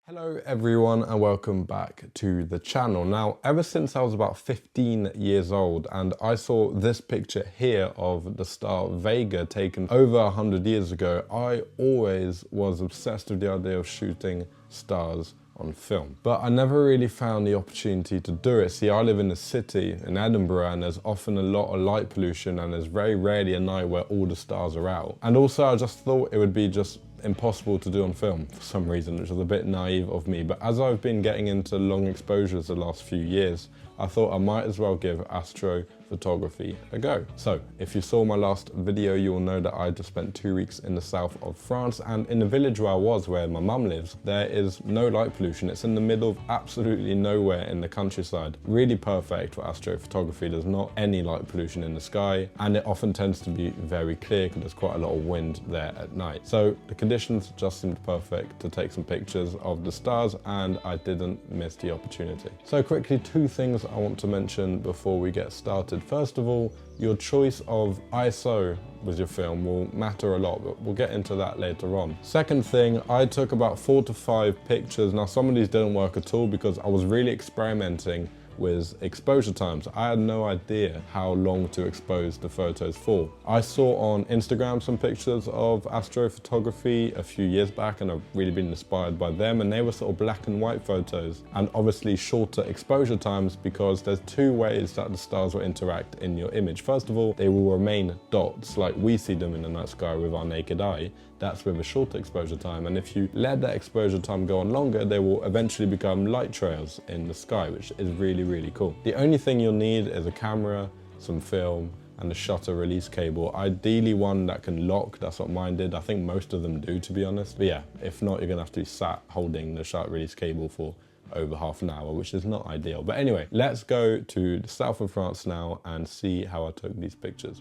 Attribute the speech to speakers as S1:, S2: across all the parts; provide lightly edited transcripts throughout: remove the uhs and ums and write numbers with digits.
S1: Hello everyone and welcome back to the channel. Now, ever since I was about 15 years old and I saw this picture here of the star Vega taken over 100 years ago, I always was obsessed with the idea of shooting stars on film. But I never really found the opportunity to do it. See, I live in the city in Edinburgh and there's often a lot of light pollution and there's very rarely a night where all the stars are out. And also I just thought it would be just impossible to do on film for some reason, which was a bit naive of me. But as I've been getting into long exposures the last few years, I thought I might as well give astrophotography a go. So if you saw my last video, you will know that I just spent 2 weeks in the south of France, and in the village where I was, where my mum lives, there is no light pollution. It's in the middle of absolutely nowhere in the countryside. Really perfect for astrophotography. There's not any light pollution in the sky, and it often tends to be very clear because there's quite a lot of wind there at night. So the conditions just seemed perfect to take some pictures of the stars, and I didn't miss the opportunity. So quickly, 2 things I want to mention before we get started. First of all, your choice of ISO with your film will matter a lot, but we'll get into that later on. Second thing, I took about 4 to 5 pictures. Now some of these didn't work at all because I was really experimenting with exposure times. I had no idea how long to expose the photos for. I saw on Instagram some pictures of astrophotography a few years back and I've really been inspired by them, and they were sort of black and white photos and obviously shorter exposure times because there's 2 ways that the stars will interact in your image. First of all, they will remain dots like we see them in the night sky with our naked eye. That's with a shorter exposure time, and if you let that exposure time go on longer, they will eventually become light trails in the sky, which is really cool. The only thing you'll need is a camera, some film, and a shutter release cable. Ideally one that can lock. That's what mine did. I think most of them do, to be honest. But yeah, if not, you're gonna have to be sat holding the shutter release cable for over half an hour, which is not ideal. But anyway, let's go to the south of France now and see how I took these pictures.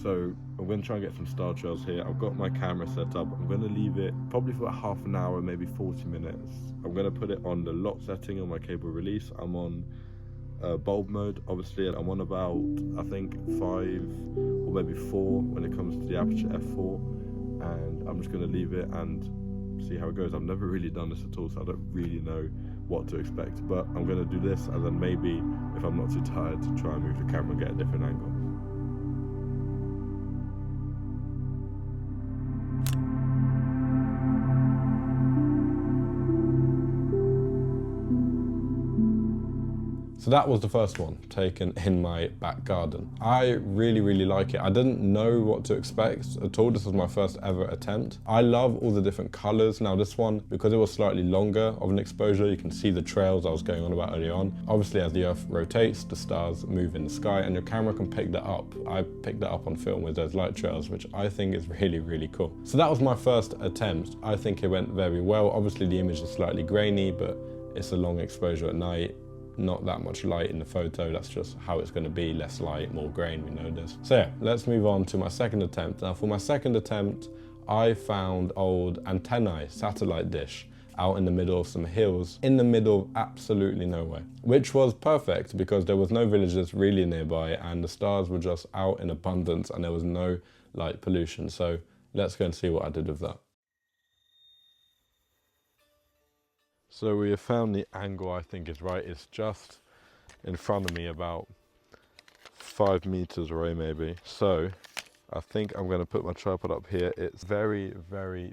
S1: So I'm going to try and get some star trails here. I've got my camera set up. I'm going to leave it probably for about half an hour, maybe 40 minutes. I'm going to put it on the lock setting on my cable release. I'm on bulb mode, obviously. I'm on about, I think, 5 or maybe 4 when it comes to the aperture f4. And I'm just going to leave it and see how it goes. I've never really done this at all, so I don't really know what to expect. But I'm going to do this, and then maybe, if I'm not too tired, to try and move the camera and get a different angle. So that was the first one, taken in my back garden. I really like it. I didn't know what to expect at all. This was my first ever attempt. I love all the different colors. Now this one, because it was slightly longer of an exposure, you can see the trails I was going on about earlier on. Obviously, as the Earth rotates, the stars move in the sky, and your camera can pick that up. I picked that up on film with those light trails, which I think is really cool. So that was my first attempt. I think it went very well. Obviously, the image is slightly grainy, but it's a long exposure at night. Not that much light in the photo, that's just how it's going to be. Less light, more grain, we know this. So yeah, let's move on to my second attempt. Now for my second attempt, I found old antennae, satellite dish, out in the middle of some hills, in the middle of absolutely nowhere, which was perfect because there was no villages really nearby and the stars were just out in abundance and there was no light pollution. So let's go and see what I did with that. So we have found the angle I think is right. It's just in front of me, about 5 meters away maybe. So I think I'm going to put my tripod up here. It's very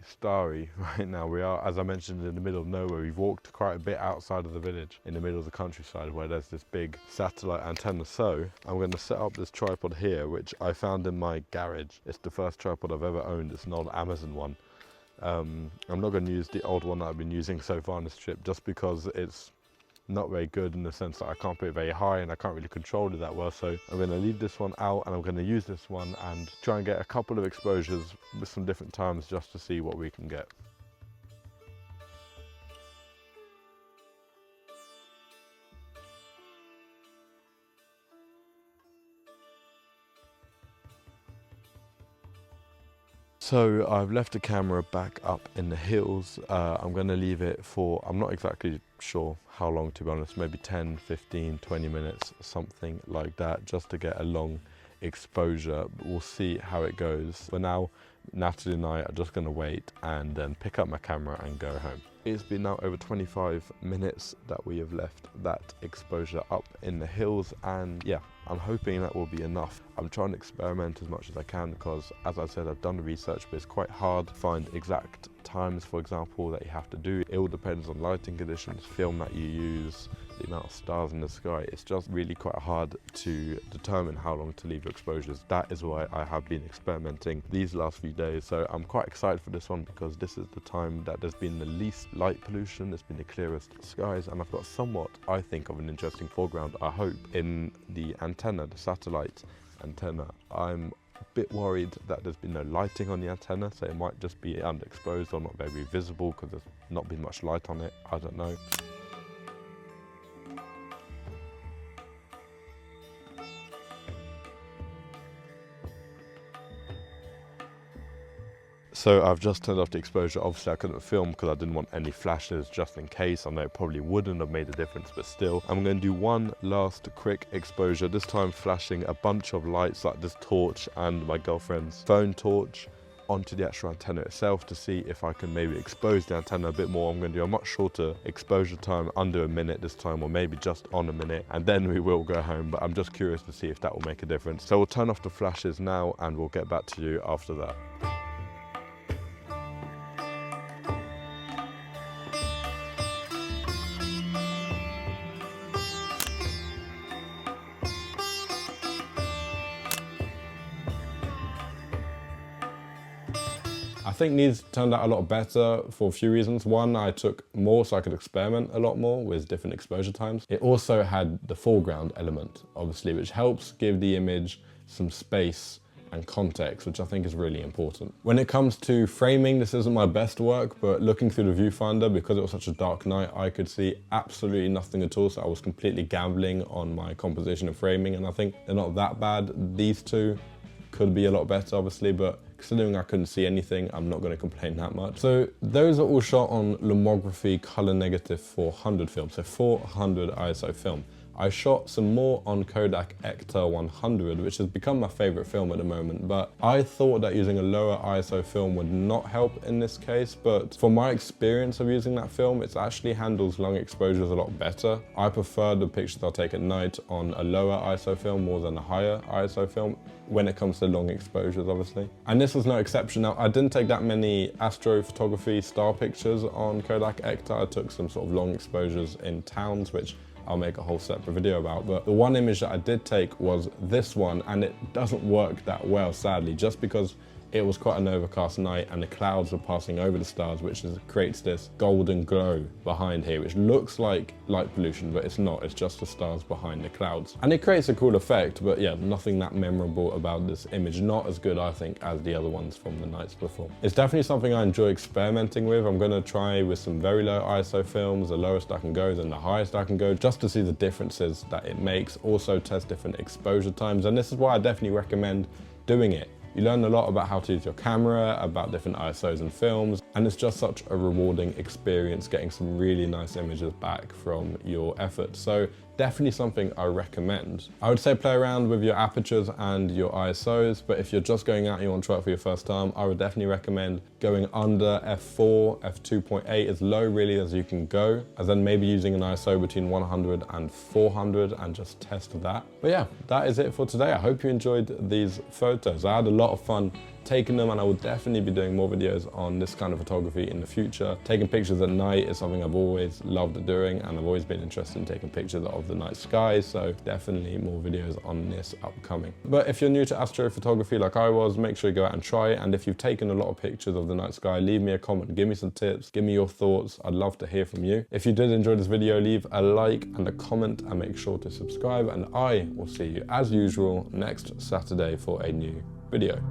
S1: starry right now. We are, as I mentioned, in the middle of nowhere. We've walked quite a bit outside of the village, in the middle of the countryside where there's this big satellite antenna. So I'm going to set up this tripod here, which I found in my garage. It's the first tripod I've ever owned. It's an old Amazon one. I'm not going to use the old one that I've been using so far on this trip just because it's not very good in the sense that I can't put it very high and I can't really control it that well. So I'm going to leave this one out and I'm going to use this one and try and get a couple of exposures with some different times just to see what we can get. So I've left the camera back up in the hills. I'm going to leave it for, I'm not exactly sure how long to be honest, maybe 10, 15, 20 minutes, something like that, just to get a long exposure. We'll see how it goes. For now, Natalie and I are just gonna wait and then pick up my camera and go home. It's been now over 25 minutes that we have left that exposure up in the hills, and yeah, I'm hoping that will be enough. I'm trying to experiment as much as I can because, as I said, I've done the research, but it's quite hard to find exact times, for example, that you have to do. It all depends on lighting conditions, film that you use, the amount of stars in the sky. It's just really quite hard to determine how long to leave your exposures. That is why I have been experimenting these last few days. So I'm quite excited for this one because this is the time that there's been the least light pollution, there's been the clearest skies, and I've got somewhat, I think, of an interesting foreground, I hope, in the antenna, the satellite antenna. I'm a bit worried that there's been no lighting on the antenna, so it might just be underexposed or not very visible because there's not been much light on it. I don't know. So I've just turned off the exposure. Obviously I couldn't film because I didn't want any flashes just in case. I know it probably wouldn't have made a difference, but still. I'm going to do one last quick exposure, this time flashing a bunch of lights like this torch and my girlfriend's phone torch onto the actual antenna itself to see if I can maybe expose the antenna a bit more. I'm going to do a much shorter exposure time, under a minute this time, or maybe just on a minute, and then we will go home. But I'm just curious to see if that will make a difference. So we'll turn off the flashes now and we'll get back to you after that. I think these turned out a lot better for a few reasons. One, I took more so I could experiment a lot more with different exposure times. It also had the foreground element, obviously, which helps give the image some space and context, which I think is really important. When it comes to framing, this isn't my best work, but looking through the viewfinder, because it was such a dark night, I could see absolutely nothing at all, so I was completely gambling on my composition and framing, and I think they're not that bad. These two could be a lot better, obviously, but considering I couldn't see anything, I'm not going to complain that much. So those are all shot on lomography color negative 400 film, so 400 ISO film. I shot some more on Kodak Ektar 100, which has become my favorite film at the moment, but I thought that using a lower ISO film would not help in this case, but from my experience of using that film, it actually handles long exposures a lot better. I prefer the pictures I'll take at night on a lower ISO film more than a higher ISO film when it comes to long exposures, obviously. And this was no exception. Now, I didn't take that many astrophotography star pictures on Kodak Ektar. I took some sort of long exposures in towns, which I'll make a whole separate video about, but the one image that I did take was this one, and it doesn't work that well, sadly, just because it was quite an overcast night and the clouds were passing over the stars, which creates this golden glow behind here, which looks like light pollution, but it's not. It's just the stars behind the clouds. And it creates a cool effect, but yeah, nothing that memorable about this image. Not as good, I think, as the other ones from the nights before. It's definitely something I enjoy experimenting with. I'm gonna try with some very low ISO films, the lowest I can go, then the highest I can go, just to see the differences that it makes. Also test different exposure times, and this is why I definitely recommend doing it. You learn a lot about how to use your camera, about different ISOs and films, and it's just such a rewarding experience getting some really nice images back from your effort. So definitely something I recommend. I would say play around with your apertures and your ISOs, but if you're just going out and you want to try it for your first time, I would definitely recommend going under f4, f2.8, as low really as you can go, and then maybe using an ISO between 100 and 400 and just test that. But yeah, that is it for today. I hope you enjoyed these photos. I had a lot of fun taking them, and I will definitely be doing more videos on this kind of photography in the future. Taking pictures at night is something I've always loved doing, and I've always been interested in taking pictures of the night sky, so definitely more videos on this upcoming. But if you're new to astrophotography like I was, make sure you go out and try it, and if you've taken a lot of pictures of the night sky, leave me a comment, give me some tips, give me your thoughts. I'd love to hear from you. If you did enjoy this video, leave a like and a comment, and make sure to subscribe, and I will see you as usual next Saturday for a new video.